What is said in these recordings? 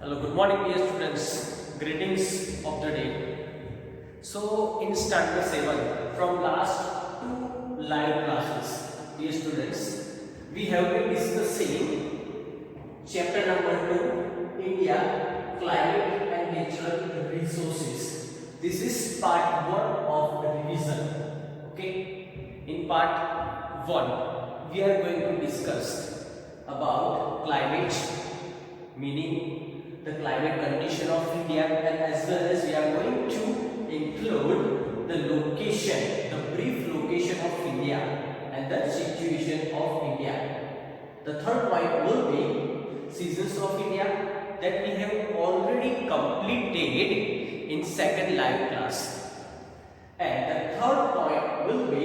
Hello, good morning dear students. Greetings of the day. So in standard 7 from last two live classes, dear students, we have been discussing chapter number 2, India, Climate and Natural Resources. This is part 1 of the revision. Okay, in part 1 we are going to discuss about climate, meaning the climate condition of India, and as well as we are going to include the location, the brief location of India and the situation of India. The third point will be seasons of India that we have already completed in second live class. And the third point will be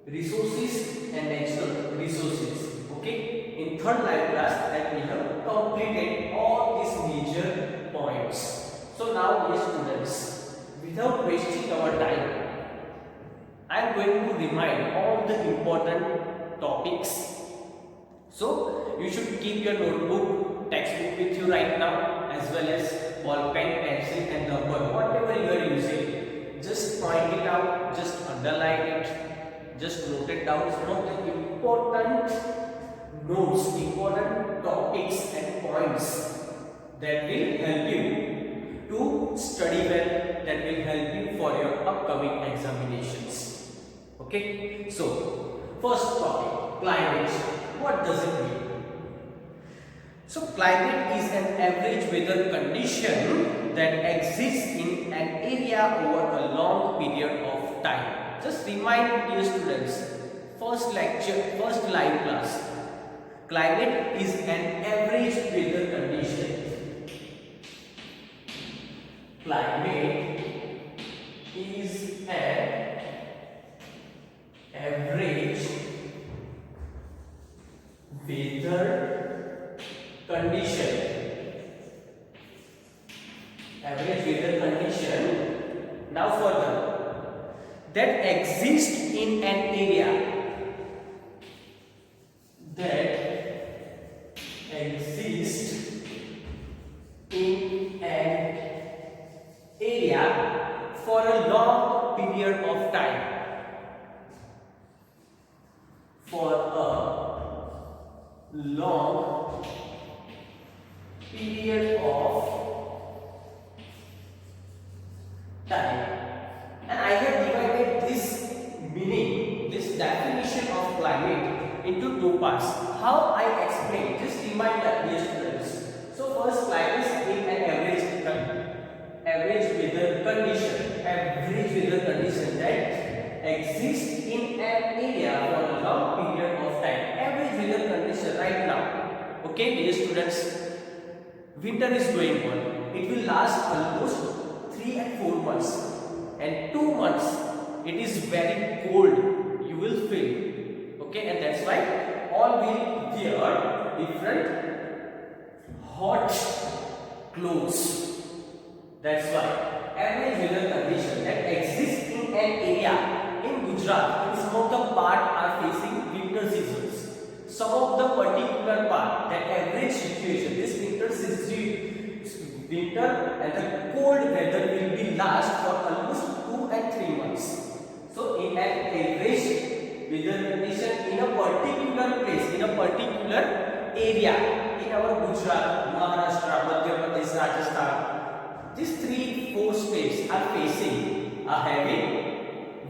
resources and natural resources. Okay, in third live class that we have completed all these major points. So now dear students, without wasting our time, I am going to remind all the important topics. So you should keep your notebook, textbook with you right now, as well as ball pen, pencil and rubber, whatever you are using. Just point it out, just underline it, just note it down. Some of the important notes, important topics and points that will help you to study well, that will help you for your upcoming examinations. Okay, so first topic, climate. What does it mean? So climate is an average weather condition that exists in an area over a long period of time. Just remind dear students, first lecture, first live class, climate is an average weather condition. Climate is an average weather condition. Average weather condition. Now further, that exists in an area. That exists in an area for a long period of time. For a long period of time. And I have divided this meaning, this definition of climate into two parts. How I explain? Just remind that dear students. So first, climate is an average weather condition. Average weather condition that exists in an area for a long period of time. Average weather condition right now. Okay, dear students. Winter is going on. It will last almost 3 and 4 months. And 2 months, it is very cold. You will feel. Okay, and that's why all will wear different hot clothes. That's why average weather condition that exists in an area in Gujarat, in some of the part are facing winter seasons. Some of the particular part, that average situation, this winter and the cold weather will be last for almost 2 and 3 months. So in an average weather condition in a particular place, in a particular area, in our Gujarat, Maharashtra, Madhya Pradesh, Rajasthan, these 3-4 states are facing, are having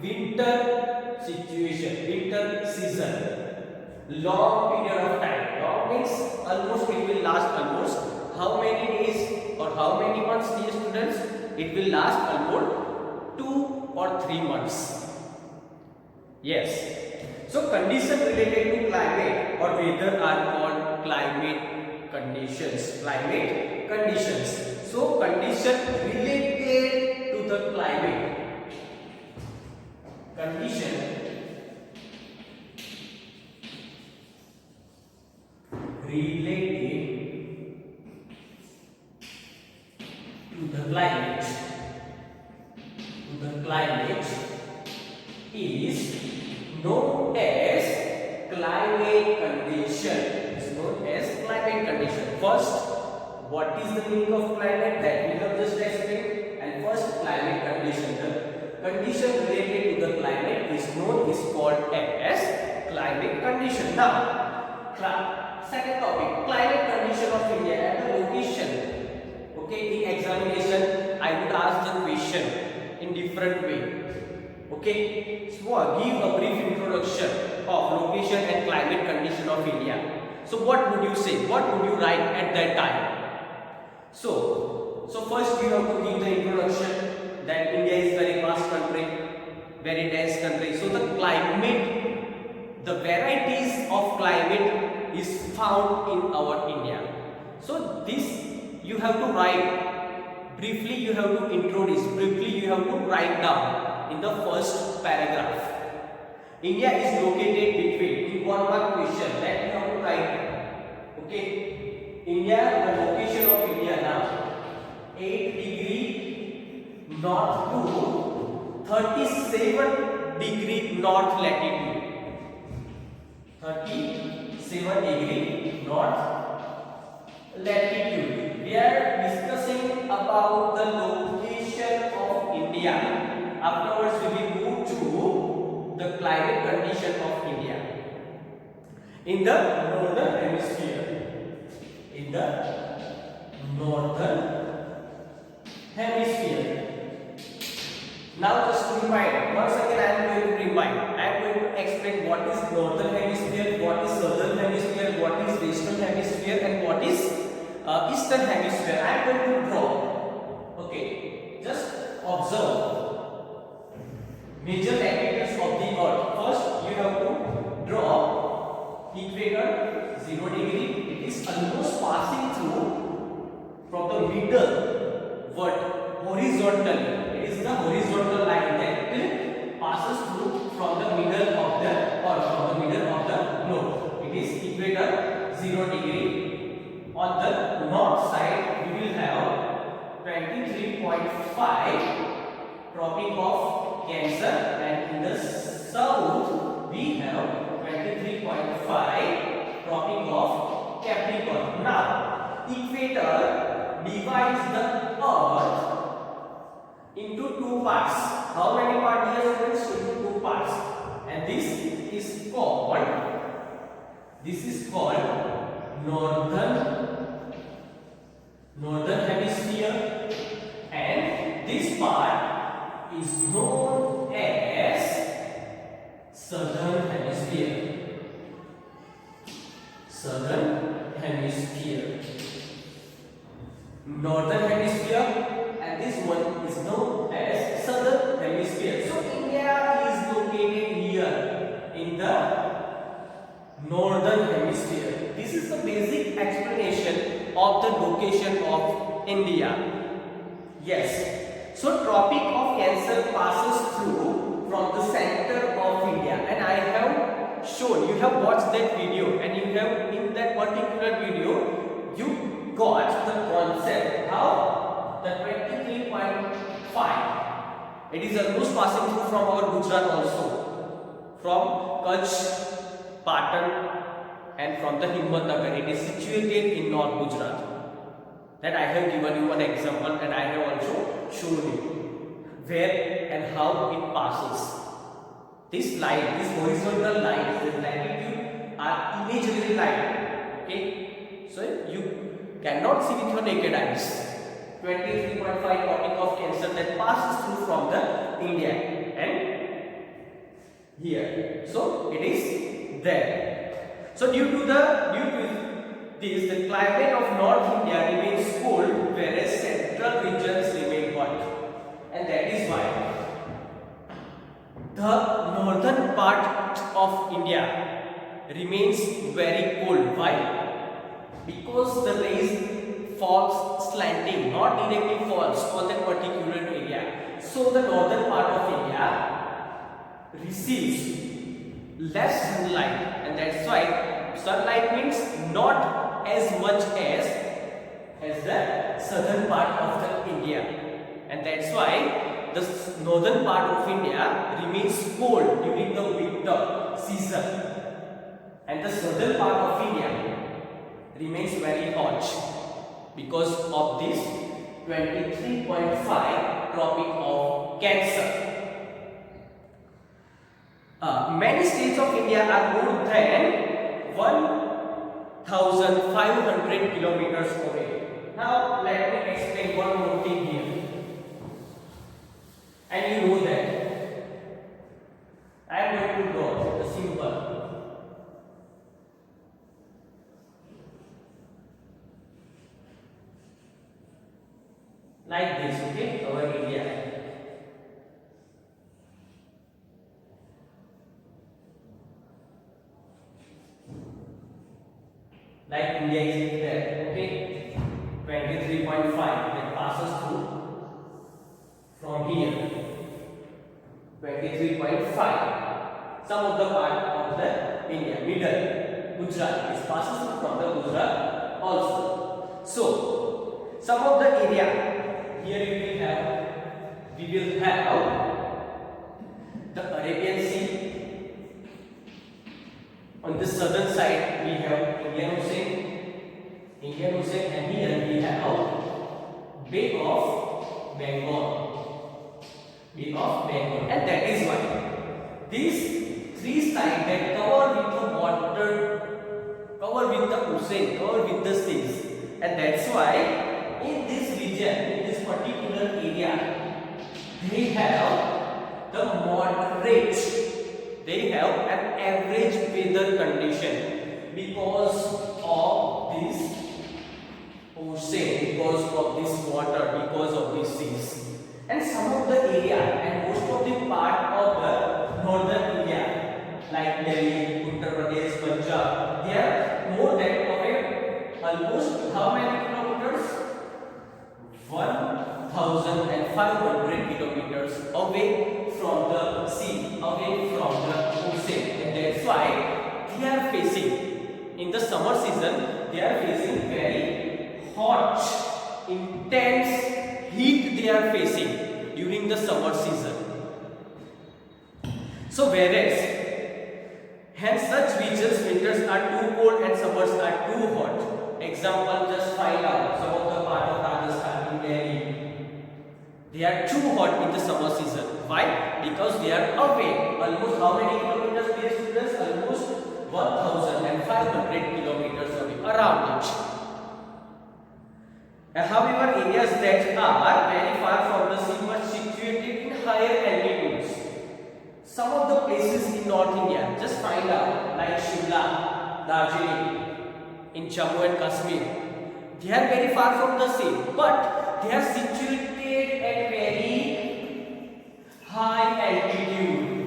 winter situation, winter season, long period of time. Long means almost it will last almost how many days or how many months, dear students? It will last almost 2 or 3 months. Yes. So conditions related to climate or weather are called climate conditions. Climate conditions. So condition related to the climate. Condition related to the climate. Is known as climate condition. Is known as climate condition. First, what is the meaning of climate, that we have just explained. And first, climate condition. The condition related to the climate is called as climate condition. Now, second topic, climate condition of India and the location. Okay, in examination I would ask the question in different way. Okay, so give a brief introduction of location and climate condition of India. So what would you say? What would you write at that time? So first you have to give the introduction that India is very vast country, very dense country. So the climate, the varieties of climate is found in our India. So this you have to write briefly, you have to introduce briefly, you have to write down in the first paragraph. India is located between, in one mark question that you have to write. Okay, India, the location of India now, 8 degree north to 37 degree north latitude. 37 degree north latitude. We are discussing about the location of India. Afterwards, we will move to the climate condition of India. In the northern hemisphere. In the northern hemisphere. Now, just to remind, once again I am going to remind. I am going to explain what is northern hemisphere, what is southern hemisphere, what is western hemisphere, and what is eastern hemisphere. I am going to draw. Okay, just observe major latitudes of the earth. First, you have to draw equator 0 degree. It is almost passing through from the middle, horizontally. It is the horizontal line that passes through from the middle of the globe. It is equator 0 degree. On the north side, we will have 23.5 Tropic of Cancer, and in the south we have 23.5 Tropic of Capricorn. Now, equator divides the earth into two parts. How many parts, dear students? Into two parts. And this is called northern hemisphere, and this part is known as southern hemisphere. Northern hemisphere, and this one is known as southern hemisphere. So India is located here in the northern hemisphere. This is the basic explanation of the location of India. Yes. So Tropic of Cancer passes through from the center of India, and I have shown, you have watched that video, and you have, in that particular video, you got the concept how the 23.5, it is almost passing through from our Gujarat also, from Kutch, Patan, and from the Himmatnagar. It is situated in North Gujarat. That I have given you one example, and I have also shown you where and how it passes. This line, this horizontal line, this latitude are imaginary line. Okay, so you cannot see with your naked eyes. 23.5 Tropic of Cancer that passes through from the India and here. So it is there. So due to this, the climate of North India remains cold, whereas central regions remain hot, and that is why the northern part of India remains very cold. Why? Because the rays falls slanting, not directly falls on that particular area. So the northern part of India receives less sunlight, and that's why sunlight means not as much as the southern part of the India, and that's why the northern part of India remains cold during the winter season, and the southern part of India remains very hot because of this 23.5 Tropic of Cancer. Many states of India are more than 1,500 kilometers away. Now let me explain one more thing here. And you know that I am going to draw a symbol like this, okay, our India. Like India is there, okay, 23.5 that passes through from here. 23.5. Some of the part of the India, middle, Gujarat, it passes through from the Gujarat also. So, some of the area here we will have the Arabian Sea. On the southern side, we have Indian Ocean, and here we have Bay of Bengal. And that is why these three sides that cover with the water, cover with the ocean, cover with the seas, and that's why in this region, in this particular area, they have the moderate, they have an average weather condition because of this ocean, because of this water, because of these seas. And some of the area and most of the part of the northern India, like Delhi, Uttar Pradesh, Punjab, they are more than almost how many kilometers? 1,500 kilometers away from the sea, away from the ocean, and that's why they are facing in the summer season. They are facing very hot, intense heat. They are facing during the summer season. So whereas hence such regions winters are too cold and summers are too hot. Example, just find out some of the part of Rajasthan in Delhi. They are too hot in the summer season. Why? Because they are away. Almost how many kilometers, dear students? Almost 1,500 kilometers away, around it. However, areas that are very far from the sea but situated in higher altitudes. Some of the places in North India, just find out, like Shimla, Darjeeling, in Jammu and Kashmir. They are very far from the sea, but they are situated at very high altitude.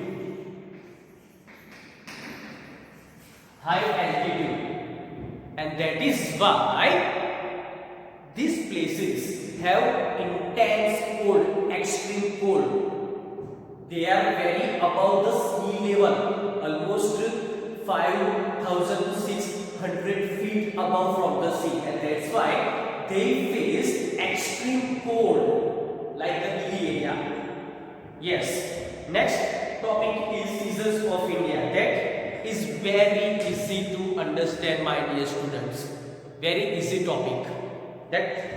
And that is why these places have intense cold, extreme cold. They are very above the sea level, almost 5,000 to 600 feet above from the sea, and that's why they face extreme cold like the hilly area. Yes. Next topic is seasons of India. That is very easy to understand, my dear students. Very easy topic. That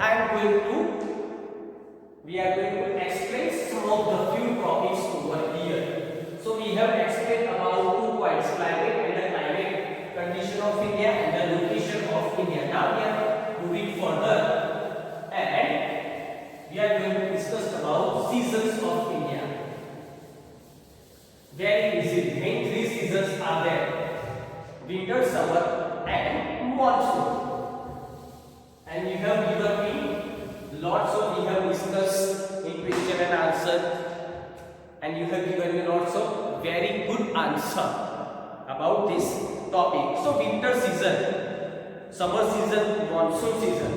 we are going to explain some of the few topics over here. So we have explained about 2 points, climate and the climate condition of India and the location of India. Now we are moving further and we are going to discuss about seasons of India. Very easy. Main 3 seasons are there: winter, summer and monsoon. And you have given me lots of, we have discussed in question and answer, and you have given me lots of very good answer about this topic. So winter season, summer season, monsoon season.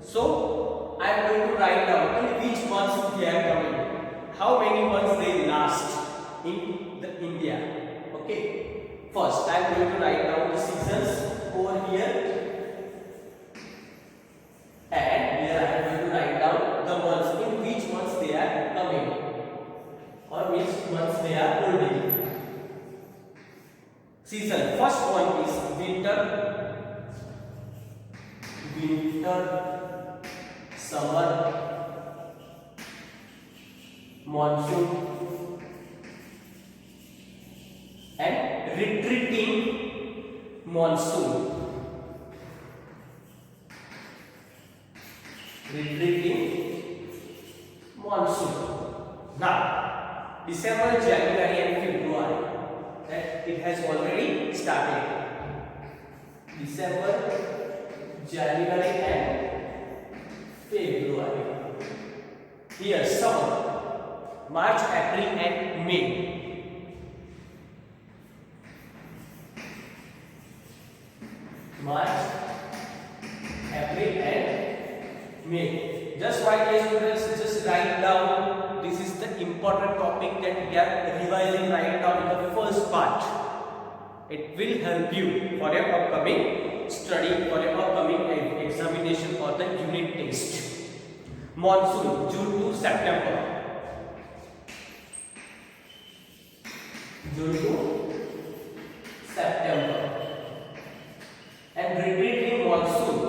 So I am going to write down in which months they are coming, how many months they last in the India. Okay, first I am going to write down the seasons over here. And here I am going to write down the months, in which months they are coming, or which months they are holding. Season. First one is winter. summer monsoon and retreating monsoon. Retreating monsoon. Now, December, January and February, that it has already started. December, January and February. Here summer, March, April and May. March, April and May. Just write, dear students, just write down. This is the important topic that we are revising right now in the first part. It will help you for your upcoming study, for your upcoming examination or the unit test. Monsoon, June to September. June to September. And retreating monsoon,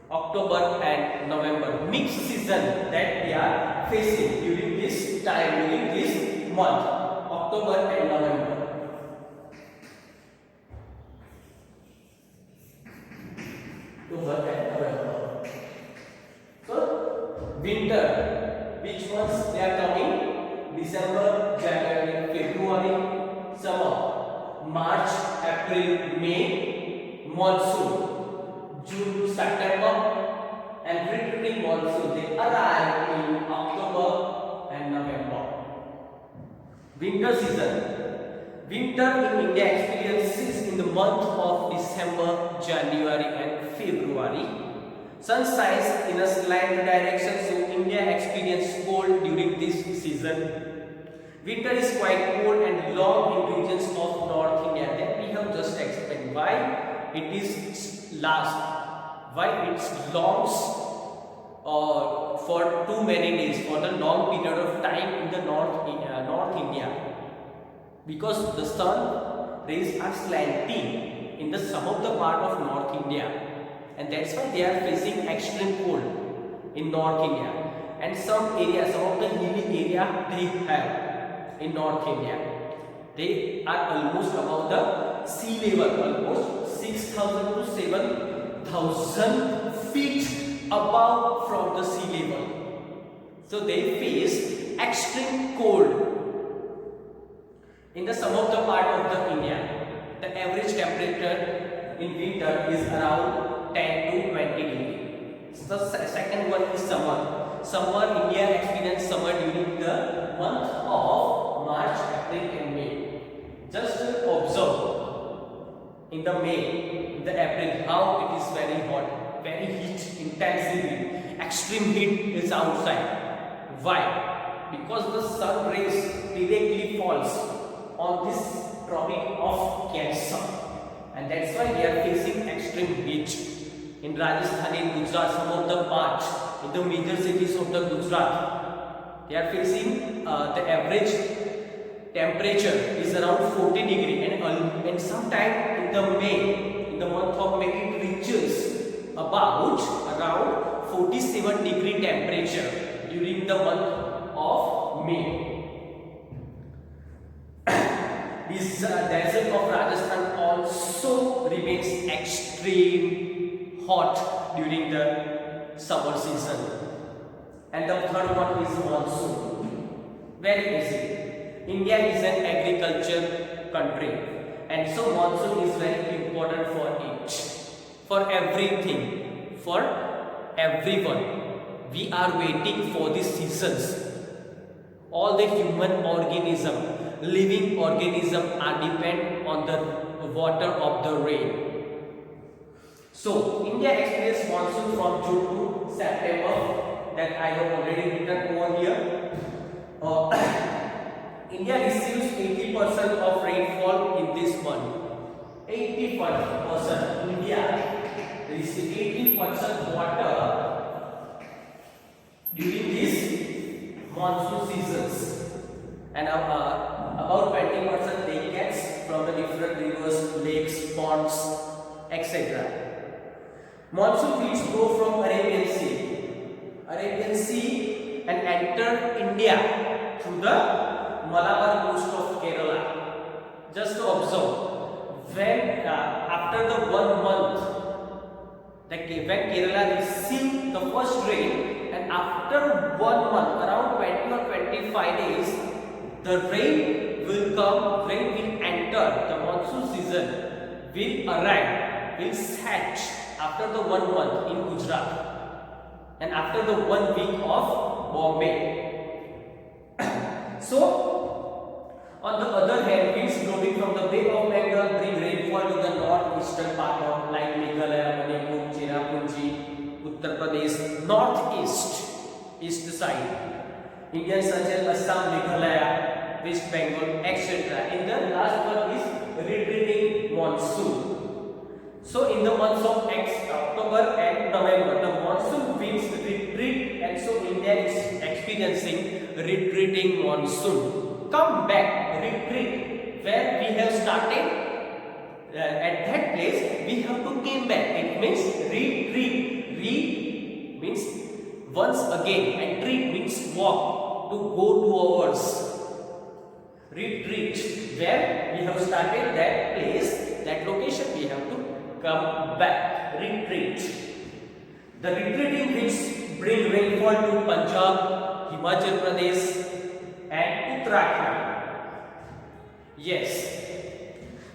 October and November. Mixed season that we are facing during this time, during this month, October and November. October and November. So, winter, which months they are coming? December, January, February. Summer, March, April, May. Monsoon, June to September. And retreating monsoon, they arrive in October and November. Winter season. Winter in India experiences in the month of December, January and February. Sun shines in a slant direction, so India experiences cold during this season. Winter is quite cold and long in regions of North India. That we have just explained. Why it is last? Why it's longs for too many days, for the long period of time in the North India? Because the sun rays are slanting in the some of the part of North India, and that's why they are facing extreme cold in North India. And some areas, some of the hilly area they have in North India, they are almost above the sea level, almost 6,000 to 7,000 feet above from the sea level. So they face extreme cold. In the some of the part of the India, the average temperature in winter is around 10 to 20 degrees. So the second one is summer. Summer, India experience summer during the month of March, April and May. Just observe in the May, in the April, how it is very hot, very heat, intensively, extreme heat is outside. Why? Because the sun rays directly falls on this tropic of Cancer, and that's why we are facing extreme heat. In Rajasthan, in Gujarat, some of the parts, in the major cities of the Gujarat, they are facing the average temperature is around 40 degree, and sometime in the month of May, it reaches about around 47 degree temperature during the month of May. This desert of Rajasthan also remains extreme hot during the summer season. And the third one is monsoon. Very easy. India is an agriculture country, and so monsoon is very important for it, for everything, for everyone. We are waiting for these seasons. All the human organism, living organism are depend on the water of the rain. So India experiences monsoon from June to September, that I have already written over here. India receives 80% of rainfall in this month. 80%. India receives 80% water during these monsoon seasons, and about 20% they get from the different rivers, lakes, ponds, etc. Monsoon winds blow from Arabian Sea. Arabian Sea and entered India through the Malabar coast of Kerala. Just to observe, when after the 1 month, when Kerala received the first rain, and after 1 month, around 20 or 25 days, the rain will come, rain will enter, the monsoon season will arrive, will set after the 1 month in Gujarat and after the 1 week of Bombay. So, on the other hand, winds blowing from the Bay of Bengal bring rainfall to the northeastern part of like Meghalaya, Manipur, Cherrapunji, Uttar Pradesh, northeast, east side, Indians such as Assam, Meghalaya, West Bengal, etc. And the last one is retreating monsoon. So in the months of October and November, the monsoon winds retreat, and so India is experiencing retreating monsoon. Come back, retreat, where we have started. At that place, we have to come back. It means retreat. Re means once again, and treat means walk, to go towards. Retreat, where we have started that place, that location, we have to come back. Retreat. The retreating winds bring rainfall to Punjab, Himachal Pradesh and Uttarakhand. Yes.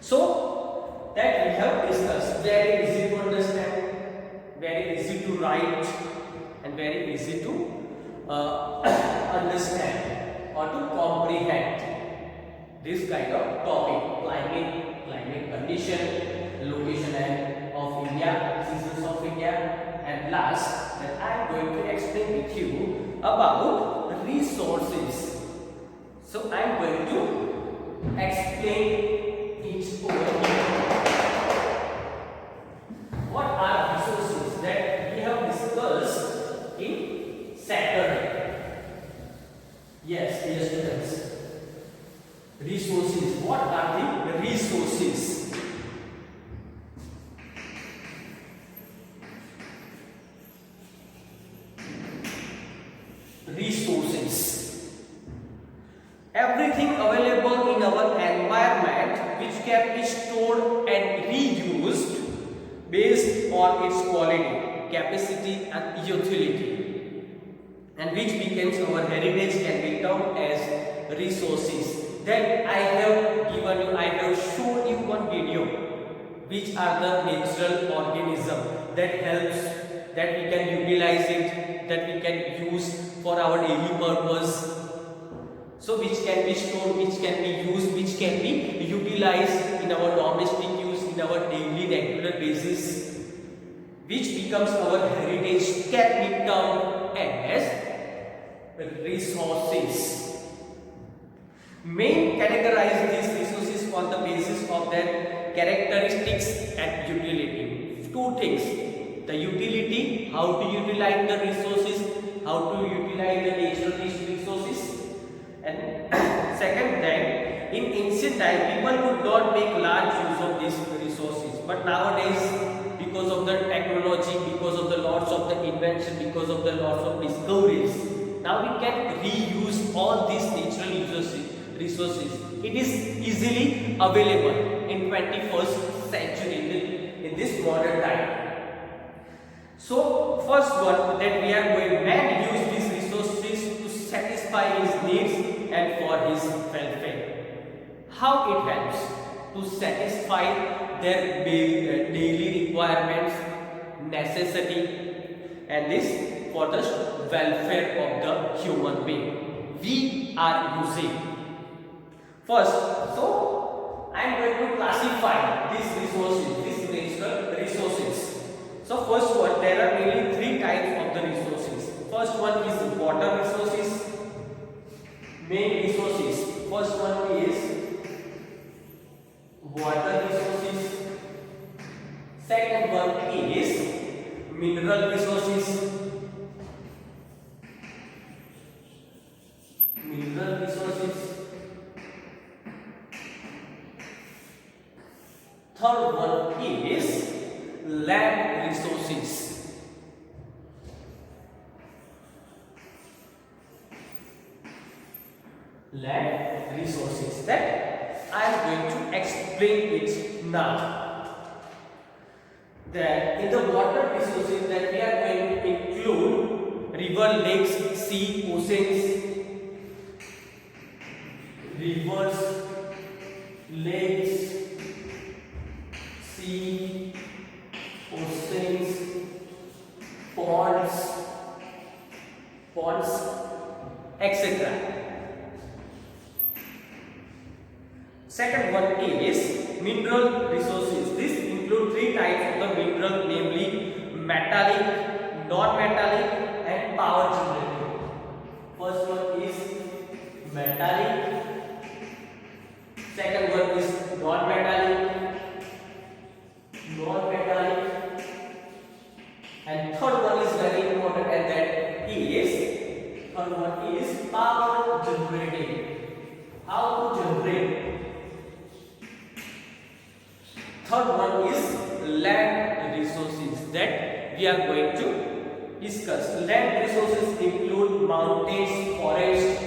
So that we have discussed. Very easy to understand, very easy to write, and very easy to understand or to comprehend this kind of topic: climate condition, location of India, seasons of India, and last that I am going to explain with you about resources. So I am going to explain each over here. What are resources that we have discussed in Saturday? Yes, dear students. Resources. What are the resources? Resources. Everything available in our environment which can be stored and reused based on its quality, capacity and utility, and which becomes our heritage, can be termed as resources. Then I have shown you one video which are the natural organism that helps, that we can utilize it, that we can use for our daily purpose. So which can be stored, which can be used, which can be utilized in our domestic use, in our daily regular basis, which becomes our heritage, can be termed as resources. Main categorize these resources on the basis of their characteristics and utility. Two things: the utility, how to utilize the resources, how to utilize the natural resources, and second thing, in ancient time people could not make large use of these resources, but nowadays, because of the technology, because of the lots of the invention, because of the lots of discoveries, now we can reuse all these natural resources. It is easily available in 21st century, in this modern time. So first one, that we are going, man use these resources to satisfy his needs and for his welfare. How it helps to satisfy their daily requirements, necessity, and this for the welfare of the human being. We are using. First, so I am going to classify these resources, these natural resources. So first one, there are mainly three types of the resources. First one is water resources, main resources. First one is water resources. Second one is mineral resources. Mineral resources. Third one is land resources. land resources that I am going to explain it now. That in the water resources that we are going to include river, lakes, sea, oceans, rivers, lakes, sea, oceans, ponds, etc. Second one is mineral resources. This include three types of the mineral, namely metallic, non-metallic, and power generating. First one is metallic. Second one is non-metallic, and third one is very important, and that is third one is power generating. How to generate? Third one is land resources that we are going to discuss. Land resources include mountains, forests,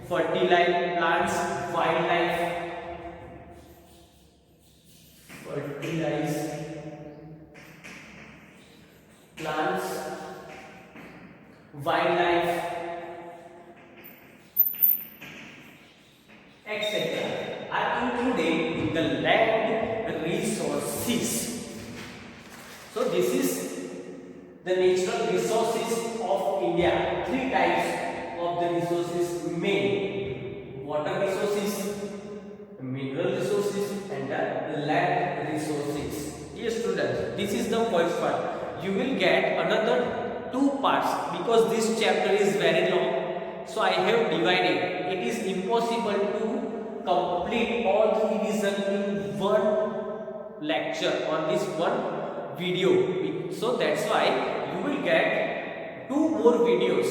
fertilized plants, wildlife, etc. are included in the land resources. So this is the natural resources of India. Three types of the resources main: water resources, mineral resources, and the land resources. Yes students, this is the first part. You will get another two parts because this chapter is very long. So I have divided. It is impossible to complete all the revision in one lecture on this one video. So that's why you will get two more videos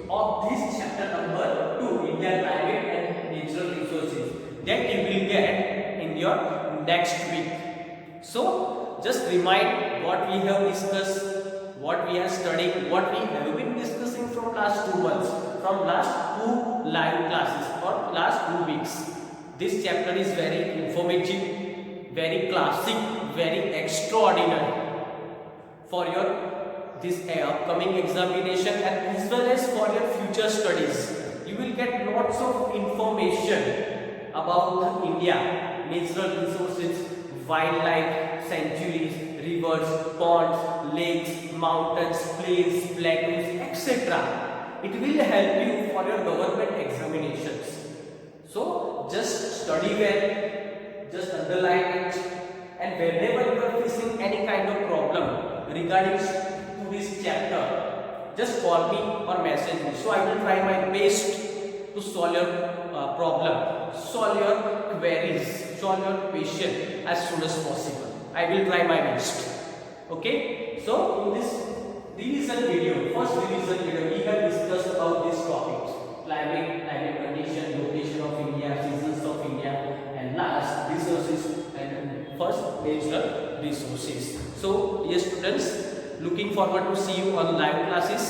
of this chapter number 2, India climate and natural resources, that you will get in your next week. So just remind what we have discussed, what we are studying, what we have been discussing from last 2 months, from last 2 live classes or last 2 weeks. This chapter is very informative, very classic, very extraordinary for your this upcoming examination and as well as for your future studies. You will get lots of information about India, natural resources, wildlife, sanctuaries, rivers, ponds, lakes, mountains, plains, plateaus, etc. It will help you for your government examinations. So just study well, just underline it, and whenever you are facing any kind of problem regarding to this chapter, just call me or message me. So I will try my best to solve your problem, solve your queries, solve your question as soon as possible. I will try my best. Okay, so in this revision video, first revision video, we have discussed about these topics: climate condition, location of India, seasons of India, and last resources and first natural resources. So dear students, looking forward to see you on live classes.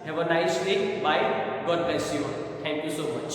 Have a nice day. Bye. God bless you all. Thank you so much.